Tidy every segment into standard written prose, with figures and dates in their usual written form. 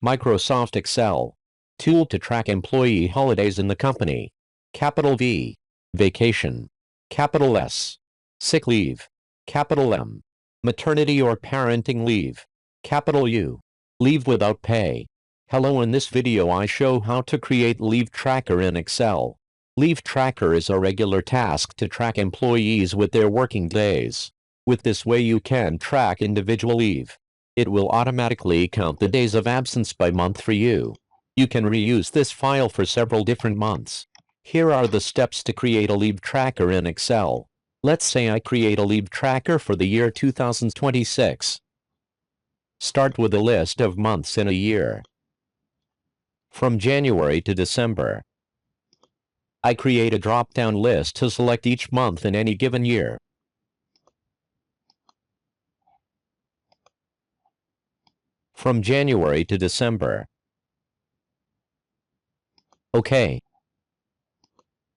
Microsoft Excel. Tool to track employee holidays in the company. Capital V. Vacation. Capital S. Sick leave. Capital M. Maternity or parenting leave. Capital U. Leave without pay. Hello, in this video I show how to create Leave Tracker in Excel. Leave Tracker is a regular task to track employees with their working days. With this way you can track individual leave. It will automatically count the days of absence by month for you. You can reuse this file for several different months. Here are the steps to create a Leave Tracker in Excel. Let's say I create a Leave Tracker for the year 2026. Start with a list of months in a year. From January to December. I create a drop-down list to select each month in any given year. From January to December. OK.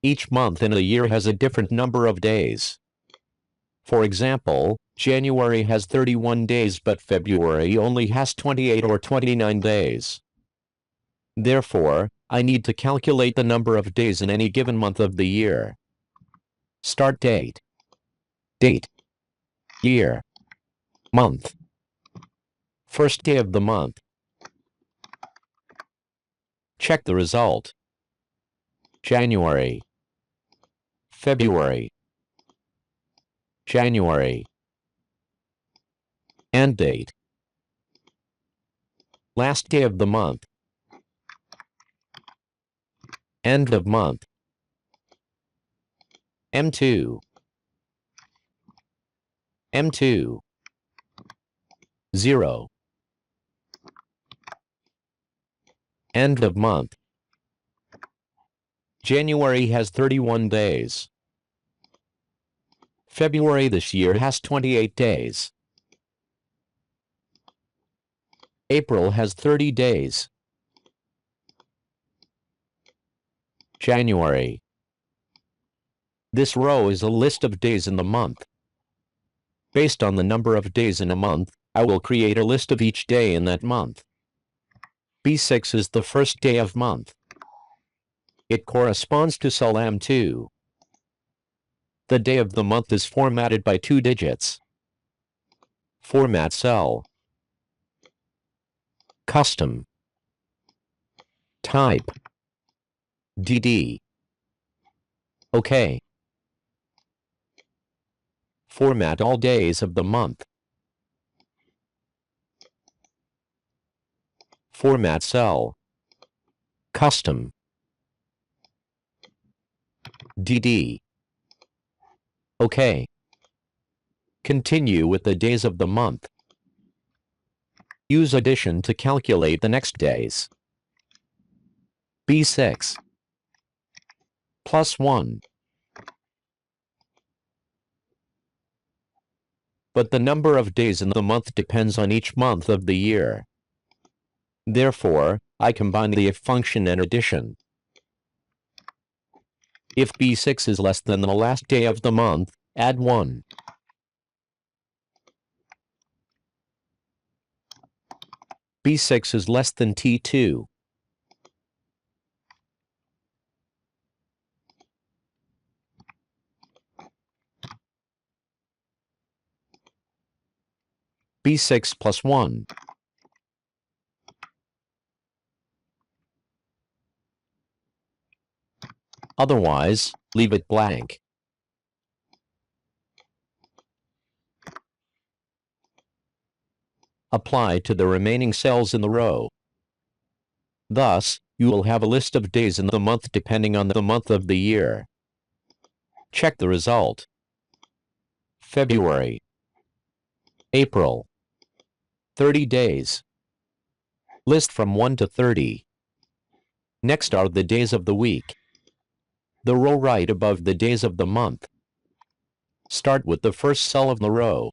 Each month in a year has a different number of days. For example, January has 31 days but February only has 28 or 29 days. Therefore, I need to calculate the number of days in any given month of the year. Start date. Date. Year. Month. First day of the month. Check the result. January. February. January. End date. Last day of the month. End of month. M2. M2. 0. End of month. January has 31 days. February this year has 28 days. April has 30 days. January. This row is a list of days in the month. Based on the number of days in a month, I will create a list of each day in that month. B6 is the first day of month. It corresponds to cell M2. The day of the month is formatted by 2 digits. Format cell. Custom. Type. DD. OK. Format all days of the month. Format cell. Custom. DD. OK. Continue with the days of the month. Use addition to calculate the next days. B6 plus 1. But the number of days in the month depends on each month of the year. Therefore, I combine the if function and addition. If B6 is less than the last day of the month, add 1. B6 is less than T2. B6 plus 1. Otherwise, leave it blank. Apply to the remaining cells in the row. Thus, you will have a list of days in the month depending on the month of the year. Check the result. February. April. 30 days. List from 1 to 30. Next are the days of the week. The row right above the days of the month. Start with the first cell of the row.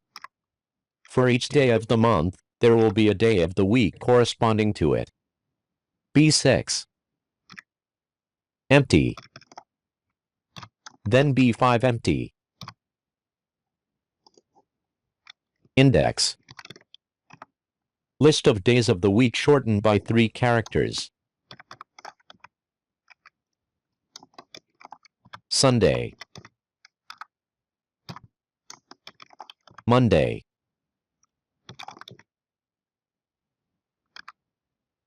For each day of the month, there will be a day of the week corresponding to it. B6. Empty. Then B5 empty. Index. List of days of the week shortened by 3 characters. Sunday, Monday,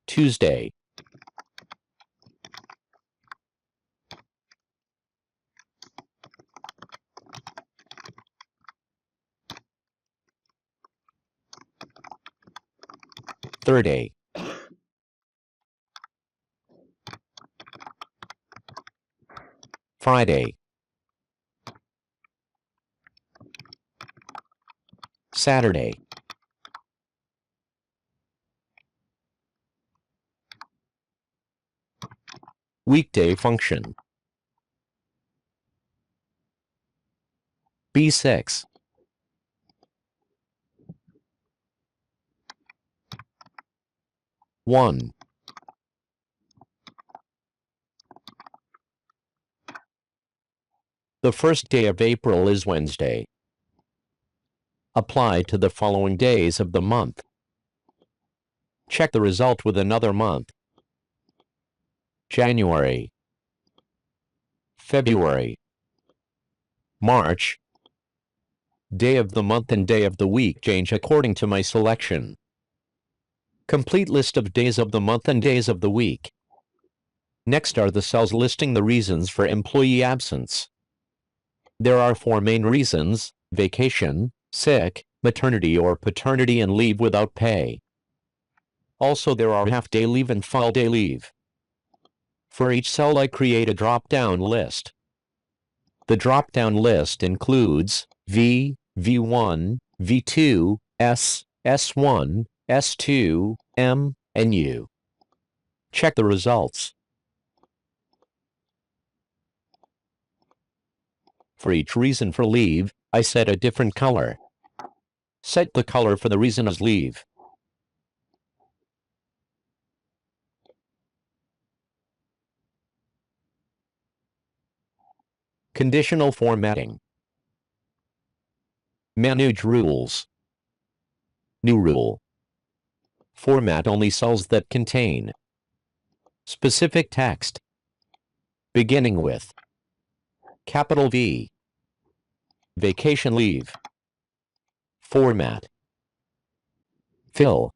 Tuesday, Thursday, Friday, Saturday. Weekday function. B6. 1. The first day of April is Wednesday. Apply to the following days of the month. Check the result with another month. January, February, March. Day of the month and day of the week change according to my selection. Complete list of days of the month and days of the week. Next are the cells listing the reasons for employee absence. There are 4 main reasons: vacation, sick, maternity or paternity, and leave without pay. Also, there are half-day leave and full-day leave. For each cell, I create a drop-down list. The drop-down list includes V, V1, V2, S, S1, S2, M, and U. Check the results. For each reason for leave, I set a different color. Set the color for the reason as leave. Conditional formatting. Manage rules. New rule. Format only cells that contain specific text, beginning with capital V. Vacation leave. Format. Fill.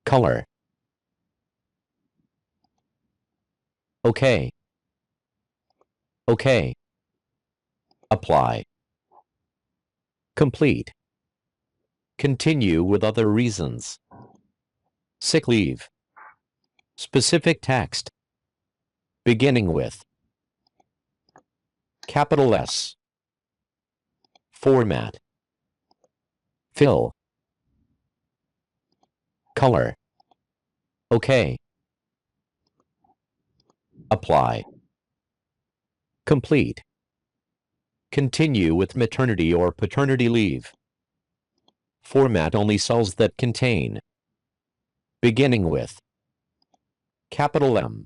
Color. OK. OK. Apply. Complete. Continue with other reasons. Sick leave. Specific text. Beginning with capital S. Format. Fill. Color. OK. Apply. Complete. Continue with maternity or paternity leave. Format only cells that contain beginning with capital M.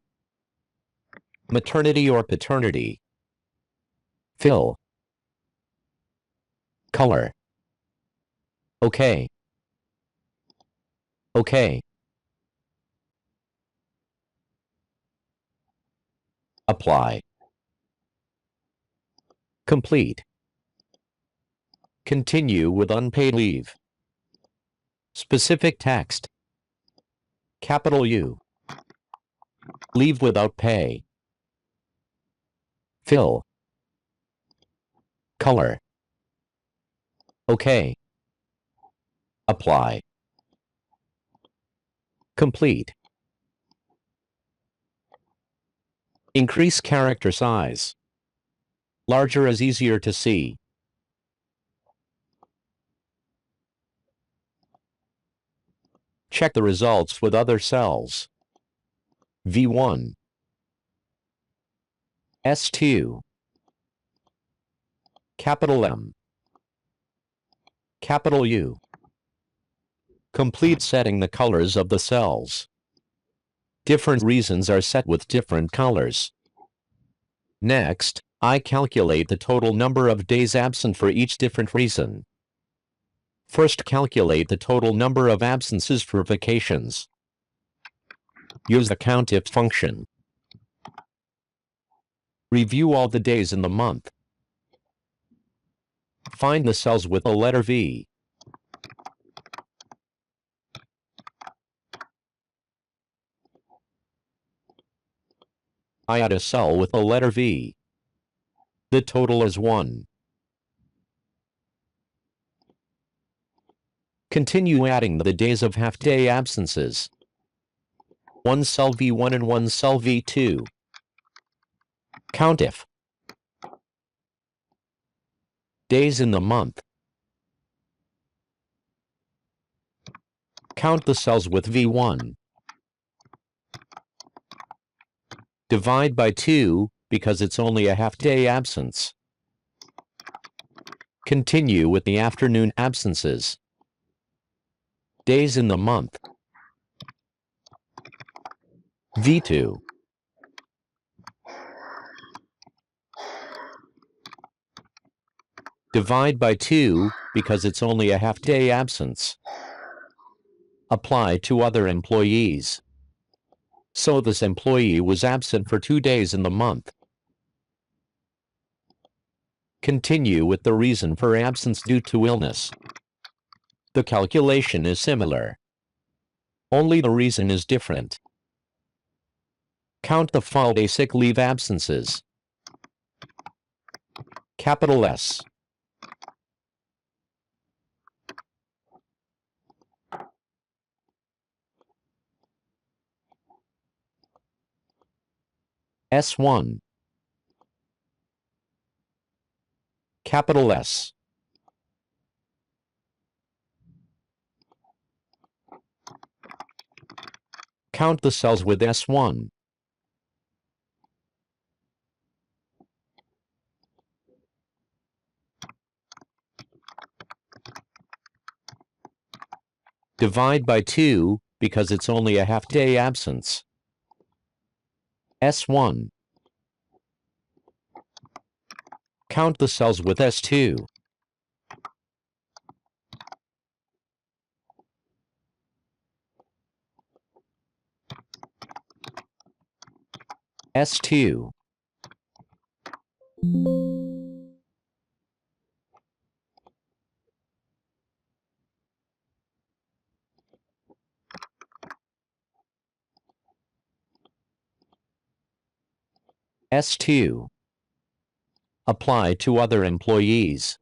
Maternity or paternity. Fill. Color. OK. OK. Apply. Complete. Continue with unpaid leave. Specific text. Capital U. Leave without pay. Fill. Color. OK. Apply. Complete. Increase character size. Larger is easier to see. Check the results with other cells. V1. S2. Capital M. Capital U. Complete setting the colors of the cells. Different reasons are set with different colors. Next, I calculate the total number of days absent for each different reason. First, calculate the total number of absences for vacations. Use the COUNTIF function. Review all the days in the month. Find the cells with the letter V. I add a cell with the letter V. The total is 1. Continue adding the days of half-day absences. 1 cell V1 and 1 cell V2. COUNTIF. Days in the month. Count the cells with V1. Divide by 2, because it's only a half-day absence. Continue with the afternoon absences. Days in the month. V2. Divide by 2, because it's only a half-day absence. Apply to other employees. So this employee was absent for 2 days in the month. Continue with the reason for absence due to illness. The calculation is similar. Only the reason is different. Count the full-day sick leave absences. Capital S. S1. Capital S. Count the cells with S1. Divide by 2, because it's only a half-day absence. S1. Count the cells with S2. S2. S2. Apply to other employees.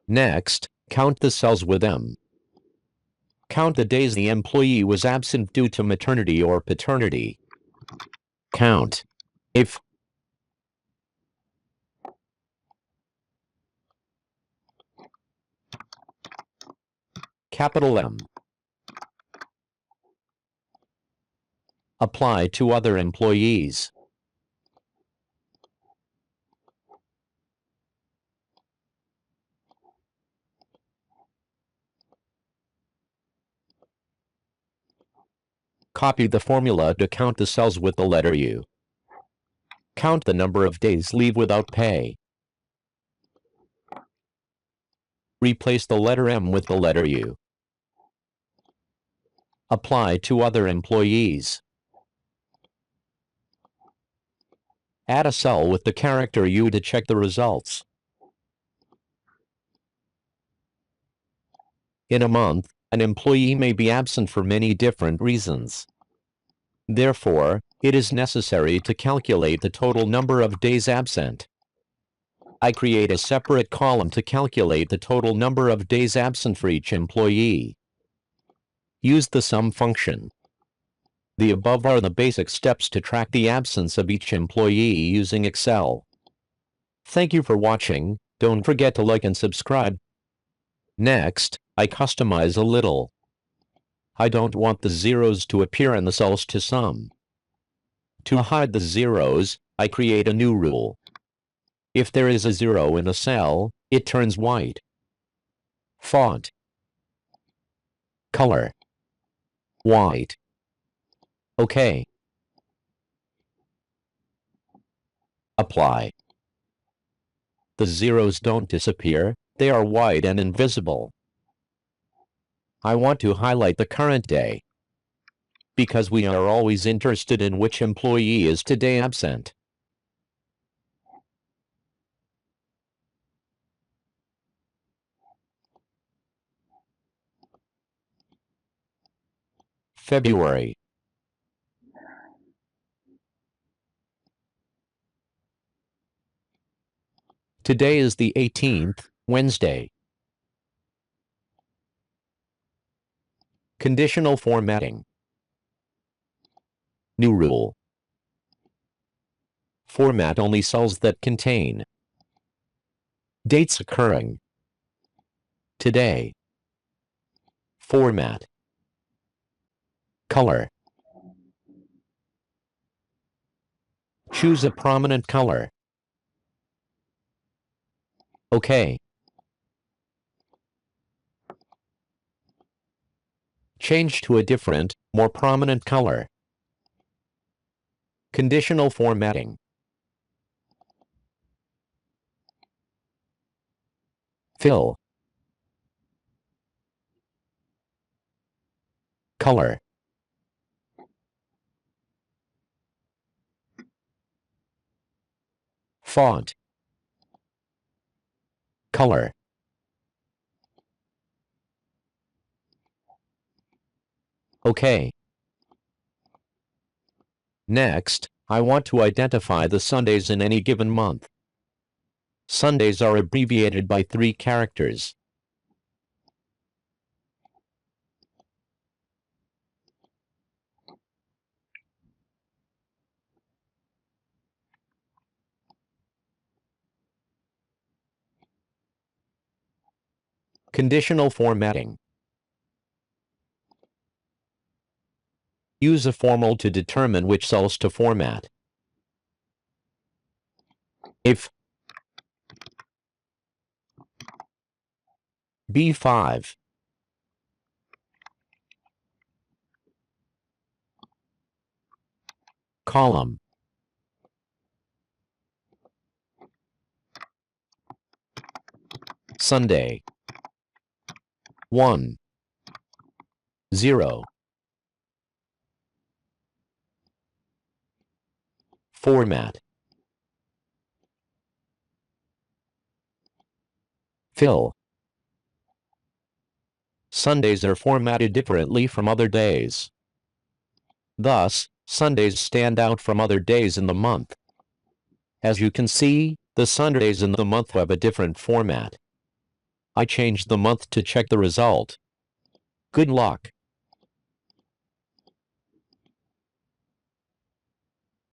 Next, count the cells with M. Count the days the employee was absent due to maternity or paternity. Count. If capital M. Apply to other employees. Copy the formula to count the cells with the letter U. Count the number of days leave without pay. Replace the letter M with the letter U. Apply to other employees. Add a cell with the character U to check the results. In a month, an employee may be absent for many different reasons. Therefore, it is necessary to calculate the total number of days absent. I create a separate column to calculate the total number of days absent for each employee. Use the sum function. The above are the basic steps to track the absence of each employee using Excel. Thank you for watching. Don't forget to like and subscribe. Next, I customize a little. I don't want the zeros to appear in the cells to sum. To hide the zeros, I create a new rule. If there is a zero in a cell, it turns white. Font. Color. White. OK. Apply. The zeros don't disappear, they are white and invisible. I want to highlight the current day, because we are always interested in which employee is today absent. February. Today is the 18th, Wednesday. Conditional formatting. New rule. Format only cells that contain dates occurring today. Format. Color. Choose a prominent color. OK. Change to a different, more prominent color. Conditional formatting. Fill. Color. Font. Color. OK. Next, I want to identify the Sundays in any given month. Sundays are abbreviated by 3 characters. Conditional formatting. Use a formula to determine which cells to format. If B5 column Sunday 1 0 format fill. Sundays are formatted differently from other days. Thus, Sundays stand out from other days in the month. As you can see, the Sundays in the month have a different format. I changed the month to check the result. Good luck.